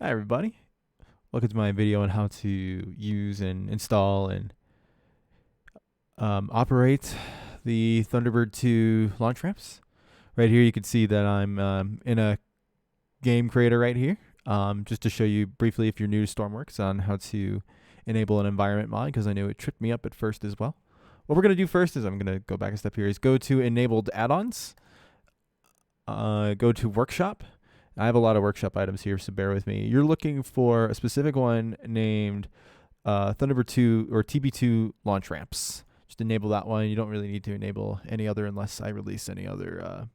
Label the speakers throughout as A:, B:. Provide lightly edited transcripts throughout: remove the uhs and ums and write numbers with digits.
A: Hi everybody, welcome to my video on how to use and install and operate the Thunderbird 2 launch ramps. Right here you can see that I'm in a game creator right here, just to show you briefly, if you're new to Stormworks, on how to enable an environment mod, because I know it tripped me up at first as well. What we're going to do first is I'm going to go back a step here, is go to enabled add-ons, go to workshop. I have a lot of workshop items here, so bear with me. You're looking for a specific one named Thunderbird 2 or TB2 launch ramps. Just enable that one. You don't really need to enable any other unless I release any other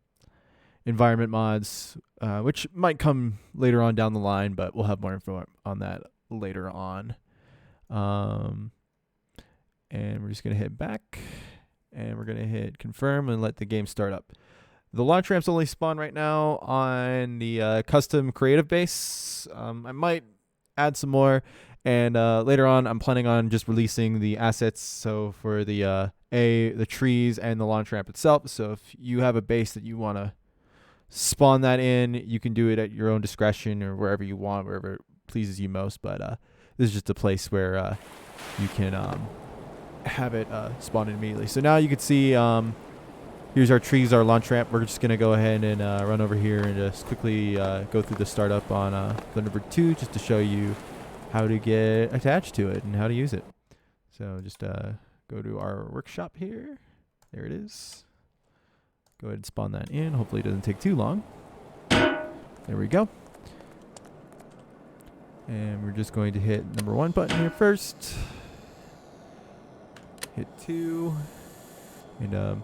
A: environment mods, which might come later on down the line, but we'll have more info on that later on. And we're just going to hit back, and we're going to hit confirm and let the game start up. The launch ramps only spawn right now on the custom creative base. I might add some more, and later on I'm planning on just releasing the assets, so for the trees and the launch ramp itself. So if you have a base that you want to spawn that in, you can do it at your own discretion or wherever you want, wherever it pleases you most. But this is just a place where you can have it spawn immediately. So now you can see here's our trees, our launch ramp. We're just going to go ahead and run over here and just quickly go through the startup on Thunderbird 2 just to show you how to get attached to it and how to use it. So just go to our workshop here. There it is. Go ahead and spawn that in. Hopefully it doesn't take too long. There we go. And we're just going to hit number 1 button here first. Hit 2. And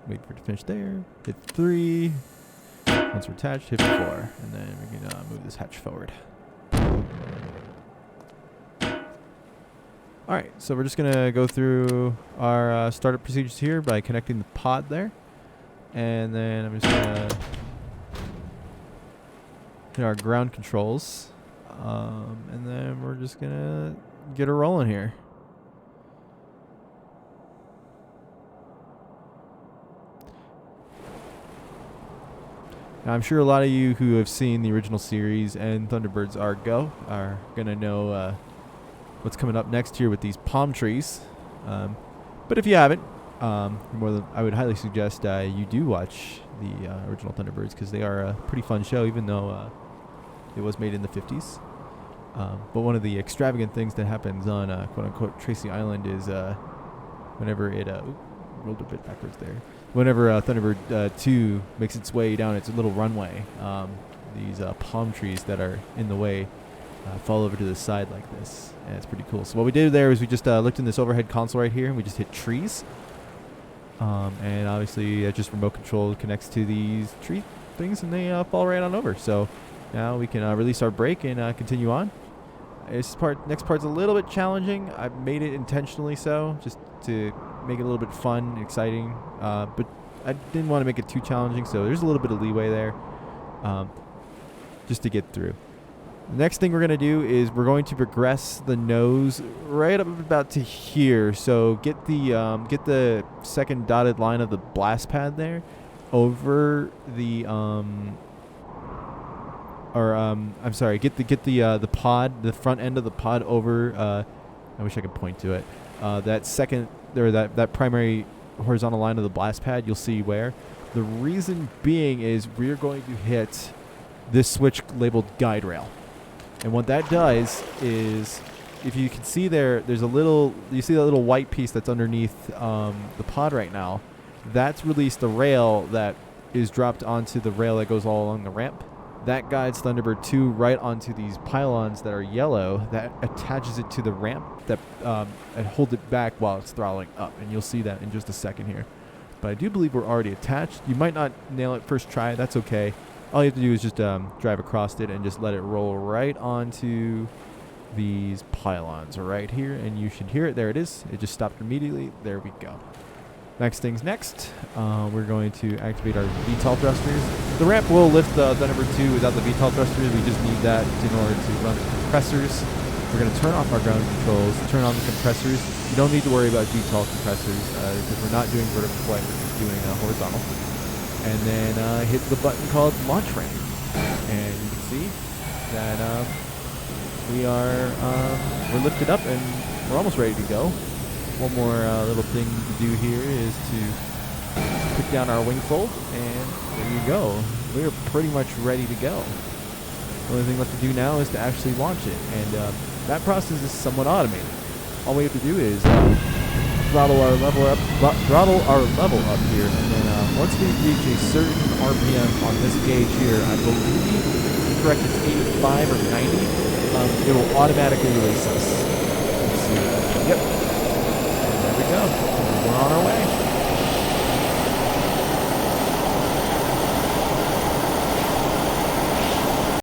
A: wait for it to finish there. Hit 3. Once we're attached, hit 4. And then we can move this hatch forward. Alright, so we're just going to go through our startup procedures here by connecting the pod there. And then I'm just going to hit our ground controls. And then we're just going to get her rolling here. Now, I'm sure a lot of you who have seen the original series and Thunderbirds Go are going to know what's coming up next here with these palm trees. But if you haven't, I would highly suggest you do watch the original Thunderbirds, because they are a pretty fun show, even though it was made in the 50s. But one of the extravagant things that happens on quote-unquote Tracy Island is whenever it... rolled a bit backwards there. Whenever Thunderbird 2 makes its way down its little runway, these palm trees that are in the way fall over to the side like this, and it's pretty cool. So what we did there is we just looked in this overhead console right here, and we just hit trees, and obviously just remote control connects to these tree things, and they fall right on over. So now we can release our brake and continue on. Next part's a little bit challenging. I made it intentionally so, just to make it a little bit fun, exciting, but I didn't want to make it too challenging, so there's a little bit of leeway there, just to get through. The next thing we're going to do is we're going to progress the nose right up about to here. So get the second dotted line of the blast pad there over the I'm sorry, get the pod, the front end of the pod over. I wish I could point to it. That second, or that primary horizontal line of the blast pad. You'll see where. The reason being is we're going to hit this switch labeled guide rail, and what that does is, if you can see there's a little. You see that little white piece that's underneath the pod right now. That's released the rail that is dropped onto the rail that goes all along the ramp. That guides Thunderbird 2 right onto these pylons that are yellow, that attaches it to the ramp that and hold it back while it's throttling up. And you'll see that in just a second here. But I do believe we're already attached. You might not nail it first try. That's okay. All you have to do is just drive across it and just let it roll right onto these pylons right here. And you should hear it. There it is. It just stopped immediately. There we go. Next thing's next. We're going to activate our VTOL thrusters. The ramp will lift the Thunderbird 2 without the VTOL thrusters. We just need that in order to run the compressors. We're going to turn off our ground controls, turn on the compressors. You don't need to worry about VTOL compressors because we're not doing vertical flight, we're just doing horizontal. and then hit the button called launch ramp. And you can see that we're lifted up and we're almost ready to go. One more little thing to do here is to put down our wing fold, and there you go. We're pretty much ready to go. The only thing left to do now is to actually launch it, and that process is somewhat automated. All we have to do is throttle our level up here, and then once we reach a certain RPM on this gauge here, I believe, correct, it's 85 or 90, it will automatically release us. Let's see. Yep. And there we go. We're on our way.